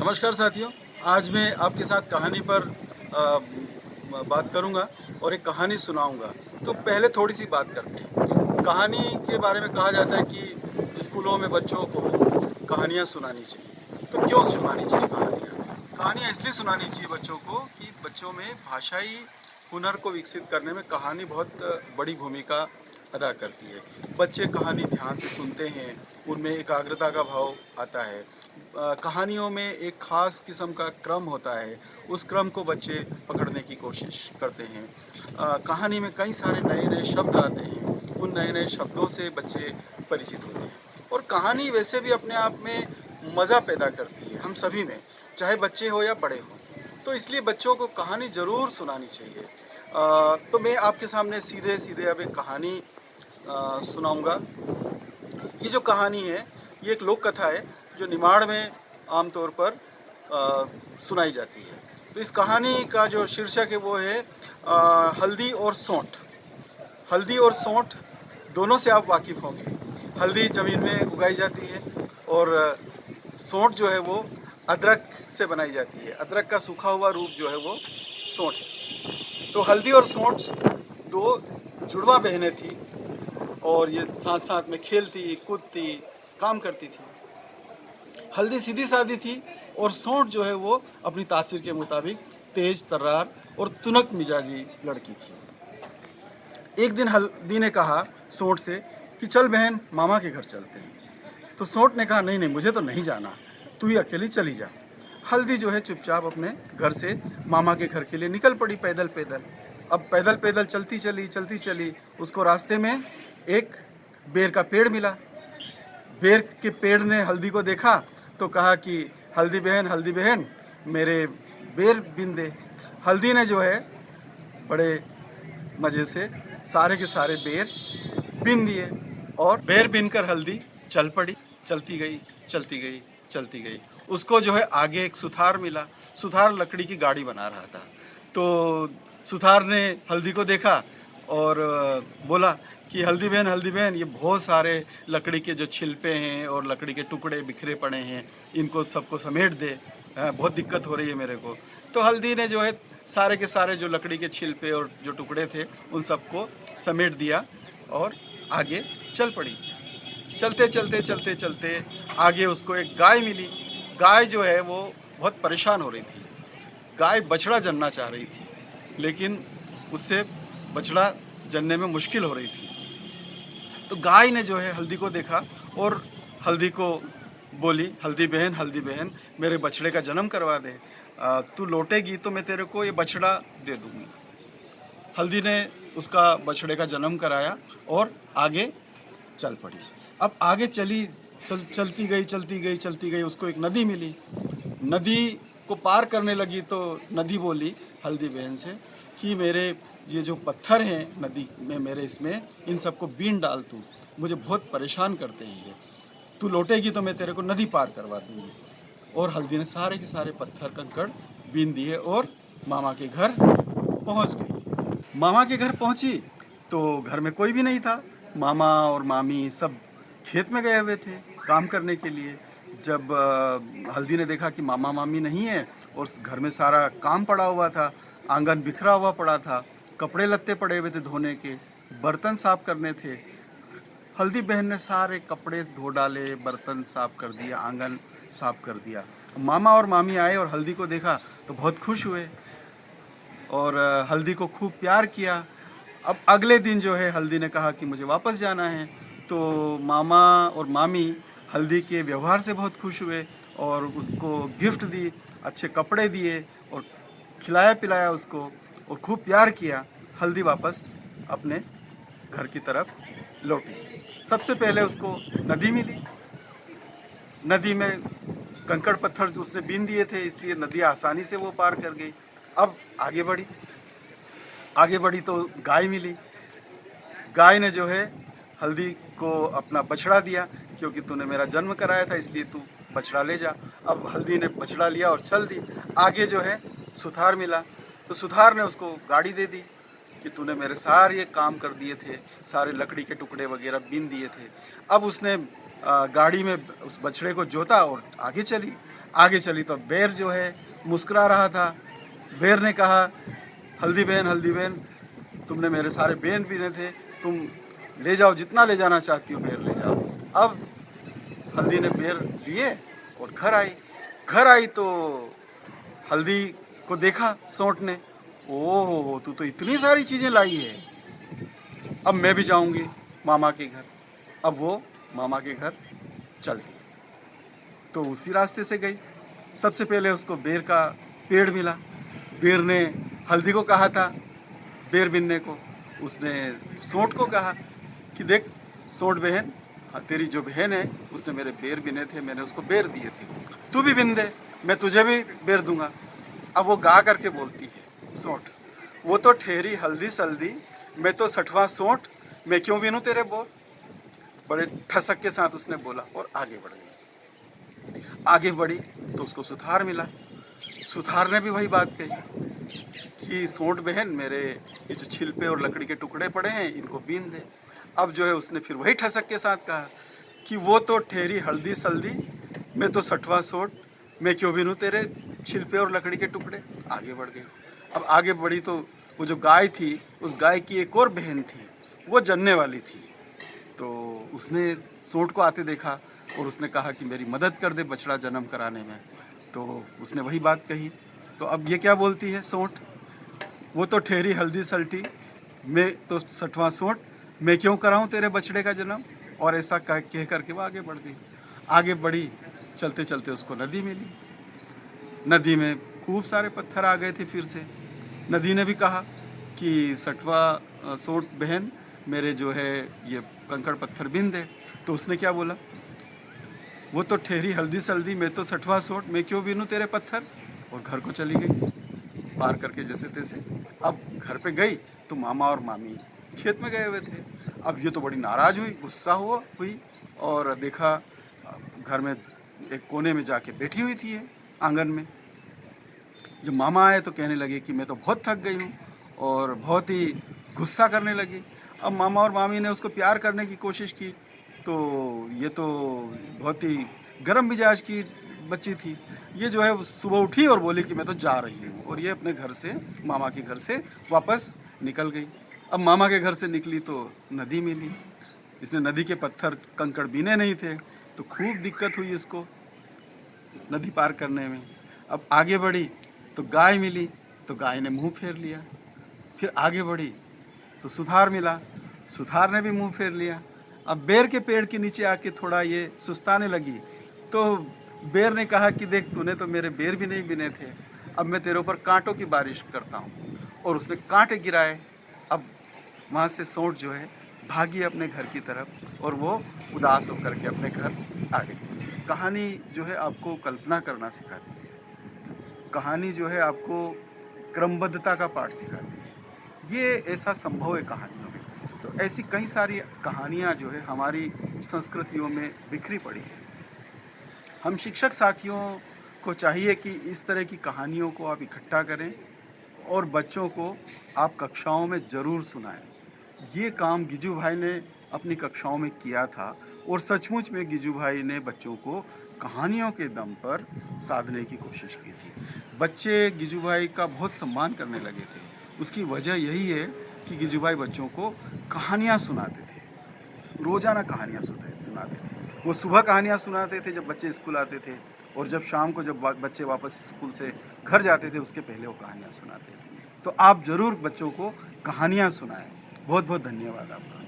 नमस्कार साथियों। आज मैं आपके साथ कहानी पर बात करूंगा और एक कहानी सुनाऊंगा। तो पहले थोड़ी सी बात करते हैं। कहानी के बारे में कहा जाता है कि स्कूलों में बच्चों को कहानियां सुनानी चाहिए। तो क्यों सुनानी चाहिए कहानियां इसलिए सुनानी चाहिए बच्चों को कि बच्चों में भाषाई हुनर को विकसित करने में कहानी बहुत बड़ी भूमिका अदा करती है। बच्चे कहानी ध्यान से सुनते हैं, उनमें एकाग्रता का भाव आता है। कहानियों में एक खास किस्म का क्रम होता है, उस क्रम को बच्चे पकड़ने की कोशिश करते हैं। कहानी में कई सारे नए नए शब्द आते हैं, उन नए नए शब्दों से बच्चे परिचित होते हैं। और कहानी वैसे भी अपने आप में मज़ा पैदा करती है हम सभी में, चाहे बच्चे हो या बड़े हो। तो इसलिए बच्चों को कहानी ज़रूर सुनानी चाहिए। तो मैं आपके सामने सीधे सीधे अब एक कहानी सुनाऊंगा। ये जो कहानी है, ये एक लोक कथा है जो निमाड़ में आमतौर पर सुनाई जाती है। तो इस कहानी का जो शीर्षक है वो है हल्दी और सौंठ। हल्दी और सौंठ दोनों से आप वाकिफ़ होंगे। हल्दी ज़मीन में उगाई जाती है और सौंठ जो है वो अदरक से बनाई जाती है। अदरक का सूखा हुआ रूप जो है वो सौंठ है। तो हल्दी और सौंठ दो जुड़वा बहनें थी और ये साथ साथ में खेलती कूदती काम करती थी। हल्दी सीधी सादी थी और सौंठ जो है वो अपनी तासीर के मुताबिक तेज तर्रार और तुनक मिजाजी लड़की थी। एक दिन हल्दी ने कहा सौंठ से कि चल बहन, मामा के घर चलते हैं। तो सौंठ ने कहा नहीं नहीं, मुझे तो नहीं जाना, तू ही अकेली चली जा। हल्दी जो है चुपचाप अपने घर से मामा के घर के लिए निकल पड़ी पैदल पैदल। अब पैदल पैदल चलती चली उसको रास्ते में एक बेर का पेड़ मिला। बेर के पेड़ ने हल्दी को देखा तो कहा कि हल्दी बहन मेरे बेर बिन दे। हल्दी ने जो है बड़े मज़े से सारे के सारे बेर बिन दिए और बेर बिनकर हल्दी चल पड़ी। चलती गई चलती गई चलती गई। उसको जो है आगे एक सुथार मिला। सुथार लकड़ी की गाड़ी बना रहा था। तो सुथार ने हल्दी को देखा और बोला कि हल्दी बहन ये बहुत सारे लकड़ी के जो छिलपे हैं और लकड़ी के टुकड़े बिखरे पड़े हैं, इनको सबको समेट दे, बहुत दिक्कत हो रही है मेरे को। तो हल्दी ने जो है सारे के सारे जो लकड़ी के छिलपे और जो टुकड़े थे उन सबको समेट दिया और आगे चल पड़ी। चलते चलते आगे उसको एक गाय मिली। गाय जो है वो बहुत परेशान हो रही थी। गाय बछड़ा जनना चाह रही थी, लेकिन उससे बछड़ा जनने में मुश्किल हो रही थी। तो गाय ने जो है हल्दी को देखा और हल्दी को बोली, हल्दी बहन मेरे बछड़े का जन्म करवा दे। तू लौटेगी तो मैं तेरे को ये बछड़ा दे दूँगी। हल्दी ने उसका बछड़े का जन्म कराया और आगे चल पड़ी। अब आगे चलती गई उसको एक नदी मिली। नदी को पार करने लगी तो नदी बोली हल्दी बहन से कि मेरे ये जो पत्थर हैं नदी में, मेरे इसमें इन सबको बीन डाल तू, मुझे बहुत परेशान करते हैं ये। तू लौटेगी तो मैं तेरे को नदी पार करवा दूँगी। और हल्दी ने सारे के सारे पत्थर कंकड़ बीन दिए और मामा के घर पहुँच गई। मामा के घर पहुँची तो घर में कोई भी नहीं था। मामा और मामी सब खेत में गए हुए थे काम करने के लिए। जब हल्दी ने देखा कि मामा मामी नहीं है और घर में सारा काम पड़ा हुआ था, आंगन बिखरा हुआ पड़ा था, कपड़े लत्ते पड़े हुए थे धोने के, बर्तन साफ करने थे। हल्दी बहन ने सारे कपड़े धो डाले, बर्तन साफ कर दिया, आंगन साफ कर दिया। मामा और मामी आए और हल्दी को देखा तो बहुत खुश हुए और हल्दी को खूब प्यार किया। अब अगले दिन जो है हल्दी ने कहा कि मुझे वापस जाना है। तो मामा और मामी हल्दी के व्यवहार से बहुत खुश हुए और उसको गिफ्ट दी, अच्छे कपड़े दिए और खिलाया पिलाया उसको और खूब प्यार किया। हल्दी वापस अपने घर की तरफ लौटी। सबसे पहले उसको नदी मिली। नदी में कंकड़ पत्थर जो उसने बीन दिए थे, इसलिए नदी आसानी से वो पार कर गई। अब आगे बढ़ी तो गाय मिली। गाय ने जो है हल्दी को अपना बछड़ा दिया, क्योंकि तूने मेरा जन्म कराया था इसलिए तू बछड़ा ले जा। अब हल्दी ने बछड़ा लिया और चल दी। आगे जो है सुथार मिला तो सुथार ने उसको गाड़ी दे दी कि तूने मेरे सारे काम कर दिए थे, सारे लकड़ी के टुकड़े वगैरह बीन दिए थे। अब उसने गाड़ी में उस बछड़े को जोता और आगे चली। आगे चली तो बेर जो है मुस्कुरा रहा था। बेर ने कहा, हल्दी बहन, तुमने मेरे सारे बेन पीने थे, तुम ले जाओ, जितना ले जाना चाहती हो बेर ले जाओ। अब हल्दी ने बेर लिए और घर आई तो हल्दी को देखा सोंठ ने, ओह तू तो इतनी सारी चीज़ें लाई है, अब मैं भी जाऊंगी मामा के घर। अब वो मामा के घर चल दी। तो उसी रास्ते से गई। सबसे पहले उसको बेर का पेड़ मिला। बेर ने हल्दी को कहा था बेर बिनने को। उसने सोंठ को कहा कि देख सोंठ बहन, हाँ, तेरी जो बहन है उसने मेरे बेर बिने थे, मैंने उसको बेर दिए थे, तू भी बिन दे, मैं तुझे भी बेर दूंगा। अब वो गा करके बोलती है सोंठ, वो तो ठहरी हल्दी सल्दी, मैं तो 60वां सोंठ, मैं क्यों बिनूं तेरे बोर। बड़े ठसक के साथ उसने बोला और आगे बढ़ गई। आगे बढ़ी तो उसको सुथार मिला। सुथार ने भी वही बात कही कि सोंठ बहन, मेरे ये जो छिलपे और लकड़ी के टुकड़े पड़े हैं इनको बीन दे। अब जो है उसने फिर वही ठसक के साथ कहा कि वो तो ठहरी हल्दी सल्दी, मैं तो 60वां सोंठ, मैं क्यों बीनूं तेरे छिलपे और लकड़ी के टुकड़े। आगे बढ़ गई। अब आगे बढ़ी तो वो जो गाय थी, उस गाय की एक और बहन थी, वो जनने वाली थी। तो उसने सोंठ को आते देखा और उसने कहा कि मेरी मदद कर दे बछड़ा जन्म कराने में। तो उसने वही बात कही। तो अब ये क्या बोलती है सोंठ, वो तो ठहरी हल्दी सल्टी, मैं तो 60वां सोंठ, मैं क्यों कराऊं तेरे बछड़े का जन्म। और ऐसा कह करके वो आगे बढ़ गई। आगे बढ़ी, चलते चलते उसको नदी मिली। नदी में खूब सारे पत्थर आ गए थे फिर से। नदी ने भी कहा कि 60वां सोंठ बहन, मेरे जो है ये कंकड़ पत्थर बिन दे। तो उसने क्या बोला, वो तो ठहरी हल्दी सल्दी, मैं तो 60वां सोंठ, मैं क्यों बीनूं तेरे पत्थर। और घर को चली गई पार करके जैसे तैसे। अब घर पे गई तो मामा और मामी खेत में गए हुए थे। अब ये तो बड़ी नाराज़ हुई, गुस्सा हुई और देखा घर में एक कोने में जाके बैठी हुई थी आंगन में। जब मामा आए तो कहने लगे कि मैं तो बहुत थक गई हूँ, और बहुत ही गुस्सा करने लगी। अब मामा और मामी ने उसको प्यार करने की कोशिश की, तो ये तो बहुत ही गर्म मिजाज की बच्ची थी। ये जो है वो सुबह उठी और बोली कि मैं तो जा रही हूँ, और ये अपने घर से, मामा के घर से वापस निकल गई। अब मामा के घर से निकली तो नदी मिली। इसने नदी के पत्थर कंकड़ बीने नहीं थे, तो खूब दिक्कत हुई इसको नदी पार करने में। अब आगे बढ़ी तो गाय मिली, तो गाय ने मुंह फेर लिया। फिर आगे बढ़ी तो सुथार मिला, सुथार ने भी मुंह फेर लिया। अब बेर के पेड़ के नीचे आके थोड़ा ये सुस्ताने लगी, तो बेर ने कहा कि देख, तूने तो मेरे बेर भी नहीं बिने थे, अब मैं तेरे ऊपर कांटों की बारिश करता हूँ। और उसने कांटे गिराए। अब वहाँ से सोंठ जो है भागी अपने घर की तरफ, और वो उदास होकर के अपने घर आ गई। कहानी जो है आपको कल्पना करना सिखाती है। कहानी जो है आपको क्रमबद्धता का पाठ सिखाती है। ये ऐसा संभव है कहानियों में। तो ऐसी कई सारी कहानियाँ जो है हमारी संस्कृतियों में बिखरी पड़ी है। हम शिक्षक साथियों को चाहिए कि इस तरह की कहानियों को आप इकट्ठा करें और बच्चों को आप कक्षाओं में ज़रूर सुनाएं। ये काम गिजू भाई ने अपनी कक्षाओं में किया था, और सचमुच में गिजू भाई ने बच्चों को कहानियों के दम पर साधने की कोशिश की थी। बच्चे गिजू भाई का बहुत सम्मान करने लगे थे। उसकी वजह यही है कि गिजू भाई बच्चों को कहानियाँ सुनाते थे, रोज़ाना कहानियाँ सुनाते थे। वो सुबह कहानियाँ सुनाते थे जब बच्चे स्कूल आते थे, और जब शाम को जब बच्चे वापस स्कूल से घर जाते थे उसके पहले वो कहानियाँ सुनाते थे। तो आप ज़रूर बच्चों को कहानियाँ सुनाएं। बहुत बहुत धन्यवाद आपका।